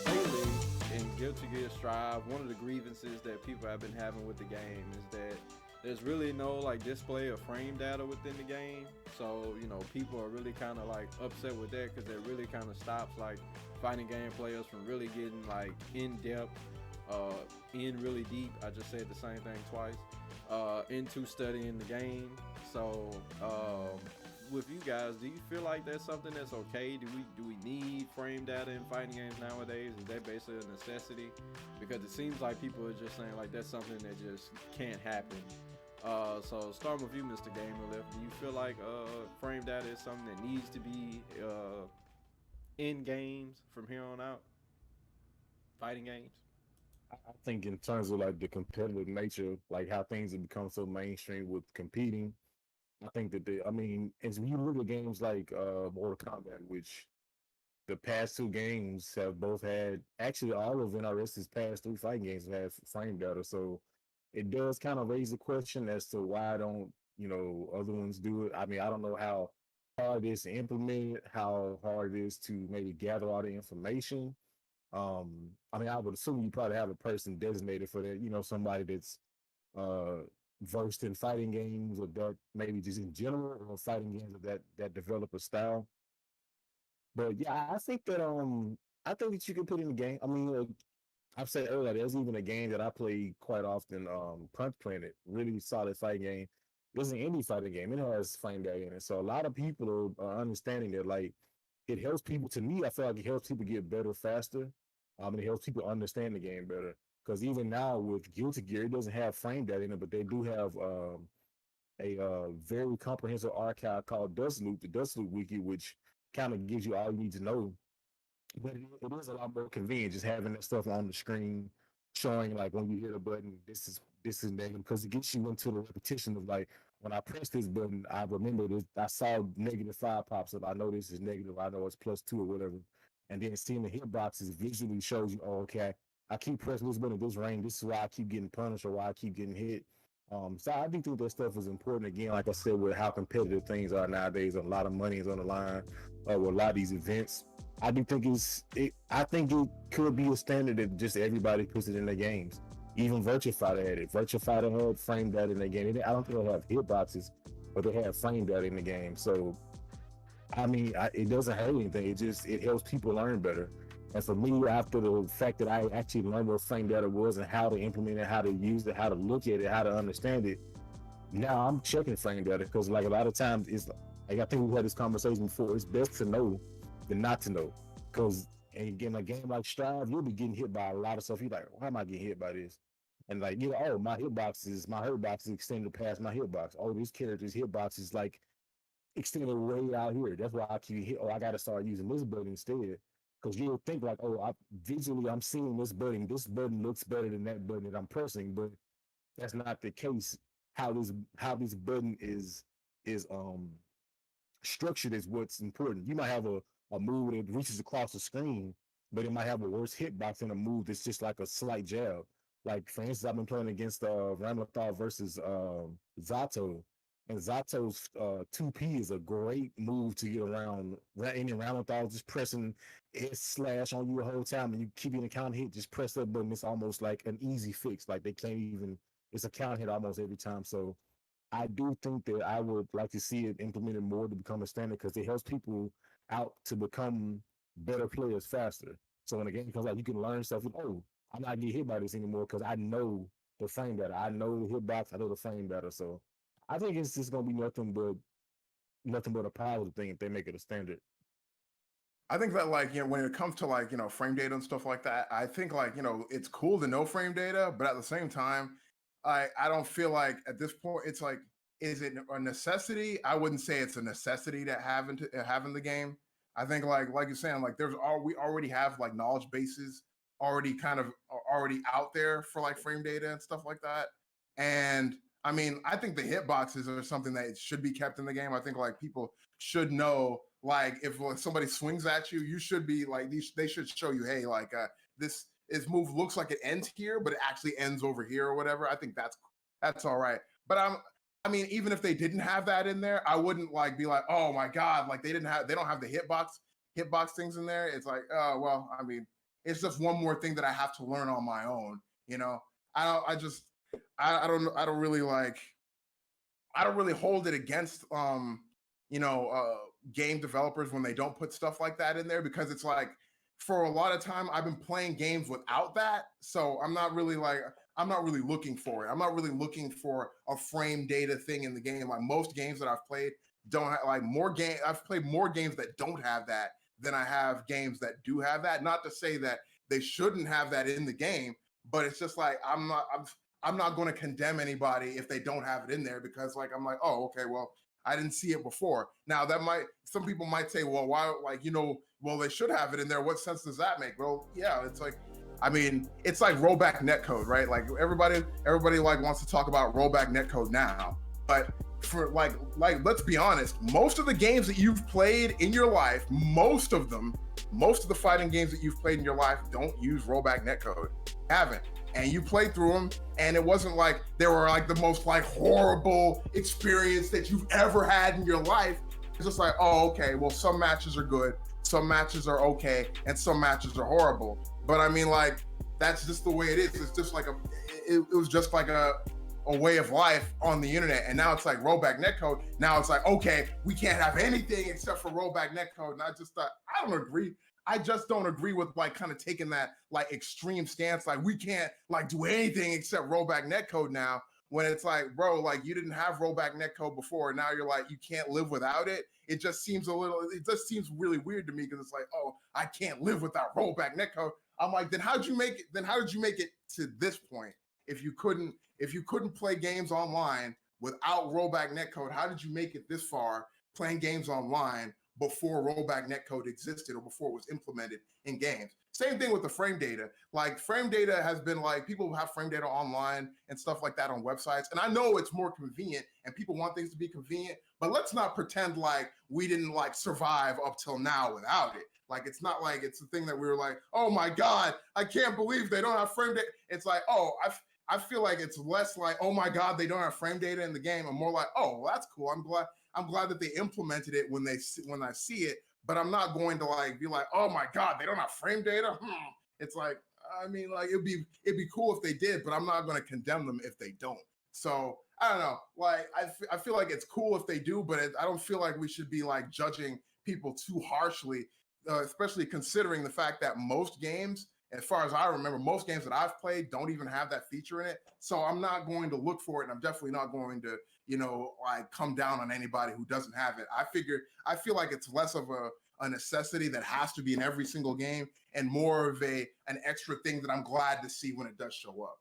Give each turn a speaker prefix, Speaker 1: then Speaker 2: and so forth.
Speaker 1: Lately, in Guilty Gear Strive, one of the grievances that people have been having with the game is that there's really no like display of frame data within the game. So people are really kind of like upset with that because it really kind of stops like fighting game players from really getting like in depth, uh, in really deep. I just said the same thing twice. Into studying the game. So with you guys, do you feel like that's something that's okay? Do we need frame data in fighting games nowadays? Is that basically a necessity? Because it seems like people are just saying like that's something that just can't happen. So starting with you, Mr. Gamer Lift, do you feel like frame data is something that needs to be in games from here on out? Fighting games.
Speaker 2: I think in terms of like the competitive nature, like how things have become so mainstream with competing, I think that I mean, as you look at games like Mortal Kombat, which the past two games have both had, actually all of NRS's past three fighting games have had frame data, so it does kind of raise the question as to why don't other ones do it. I mean, I don't know how hard it is to implement it, how hard it is to maybe gather all the information. I mean, I would assume you probably have a person designated for that. Somebody that's uh versed in fighting games or that maybe just in general or fighting games of that developer style. But yeah, I think that you can put in the game. I mean, I've said earlier, there's even a game that I play quite often, Punch Planet, really solid fighting game. It's an indie fighting game. It has fighting game in it. So a lot of people are understanding that like it helps people. To me, I feel like it helps people get better faster. And it helps people understand the game better. Because even now with Guilty Gear, it doesn't have frame data in it, but they do have a very comprehensive archive called Dust Loop, the Dust Loop Wiki, which kind of gives you all you need to know. But it is a lot more convenient just having that stuff on the screen, showing like when you hit a button, this is negative because it gets you into the repetition of like when I press this button, I remember this. I saw -5 pops up. I know this is negative. I know it's +2 or whatever. And then seeing the hitboxes visually shows you, oh, okay, I keep pressing this button at this range. This is why I keep getting punished or why I keep getting hit. So I do think that stuff is important. Again, like I said, with how competitive things are nowadays, a lot of money is on the line with a lot of these events. I do think I think it could be a standard that just everybody puts it in their games. Even Virtua Fighter had it. Virtua Fighter had frame data in the game. I don't think they have hitboxes, but they have frame data in the game. So I mean, it doesn't hurt anything. It helps people learn better. And for me, after the fact that I actually learned what frame data was and how to implement it, how to use it, how to look at it, how to understand it, now I'm checking frame data because like a lot of times it's like I think we had this conversation before. It's best to know than not to know because again, a game like Strive, you'll be getting hit by a lot of stuff. You're like, why am I getting hit by this? And like, oh, my hitbox is extended past my hitbox. Oh, this character's hitbox is like extended way out here. That's why I keep hit. Oh, I got to start using this button instead. Because you'll think like, oh, visually I'm seeing this button. This button looks better than that button that I'm pressing, but that's not the case. How this button is structured is what's important. You might have a move that reaches across the screen, but it might have a worse hitbox than a move that's just like a slight jab. Like for instance, I've been playing against Ramlethal versus Zato, and Zato's 2P is a great move to get around any Ramlethal just pressing S/ on you the whole time and you keep getting a count hit, just press that button. It's almost like an easy fix. Like they can't even it's a count hit almost every time. So I do think that I would like to see it implemented more to become a standard because it helps people out to become better players faster. So when a game comes out, you can learn stuff. Oh, I'm not getting hit by this anymore because I know the frame better. I know the hitbox. I know the frame better. So I think it's just gonna be nothing but a positive thing if they make it a standard.
Speaker 3: I think that like when it comes to like frame data and stuff like that, I think like it's cool to know frame data, but at the same time, I don't feel like at this point it's like is it a necessity? I wouldn't say it's a necessity to having the game. I think like you're saying like we already have like knowledge bases already kind of already out there for like frame data and stuff like that. And I mean, I think the hitboxes are something that should be kept in the game. I think like people should know like if somebody swings at you, you should be like they should show you, hey, like this move looks like it ends here, but it actually ends over here or whatever. I think that's all right. But I mean, even if they didn't have that in there, I wouldn't like be like, oh my god, like they don't have the hitbox things in there. It's like, oh well, I mean, it's just one more thing that I have to learn on my own. You know, I don't really like, I don't really hold it against game developers when they don't put stuff like that in there, because it's like for a lot of time I've been playing games without that, so I'm not really looking for it. I'm not really looking for a frame data thing in the game. Like most games that I've played don't have like I've played more games that don't have that than I have games that do have that. Not to say that they shouldn't have that in the game, but it's just like I'm not going to condemn anybody if they don't have it in there, because like I'm like, oh, okay, well, I didn't see it before. Now some people might say, well, why, like, well, they should have it in there. What sense does that make? Well, yeah, it's like, I mean, it's like rollback netcode, right? Like everybody like wants to talk about rollback netcode now, but for like let's be honest, most of the games that you've played in your life, most of the fighting games that you've played in your life don't use rollback netcode. Haven't. And you played through them, and it wasn't like they were like the most like horrible experience that you've ever had in your life. It's just like, oh, okay, well, some matches are good, some matches are okay, and some matches are horrible. But I mean, like, that's just the way it is. It's just like it was just like a way of life on the internet. And now it's like rollback netcode. Now it's like, okay, we can't have anything except for rollback netcode. And I just thought, I don't agree. I just don't agree with like kind of taking that like extreme stance. Like we can't like do anything except rollback netcode now, when it's like, bro, like you didn't have rollback netcode before. Now you're like, you can't live without it. It just seems really weird to me, because it's like, oh, I can't live without rollback netcode. I'm like, then how did you make it to this point? If you couldn't play games online without rollback netcode, how did you make it this far playing games online before rollback netcode existed or before it was implemented in games? Same thing with the frame data. Like frame data has been like, people have frame data online and stuff like that on websites. And I know it's more convenient and people want things to be convenient, but let's not pretend like we didn't like survive up till now without it. Like, it's not like it's a thing that we were like, oh my God, I can't believe they don't have frame data. It's like, oh, I feel like it's less like, oh my God, they don't have frame data in the game, and more like, oh, well, that's cool. I'm glad that they implemented it when I see it, but I'm not going to like be like, oh my God, they don't have frame data. It's like, I mean, like it'd be cool if they did, but I'm not going to condemn them if they don't. So I don't know. Like I feel like it's cool if they do, but I don't feel like we should be like judging people too harshly, especially considering the fact that most games, as far as I remember, most games that I've played don't even have that feature in it. So I'm not going to look for it, and I'm definitely not going to, like come down on anybody who doesn't have it. I feel like it's less of a necessity that has to be in every single game, and more of an extra thing that I'm glad to see when it does show up.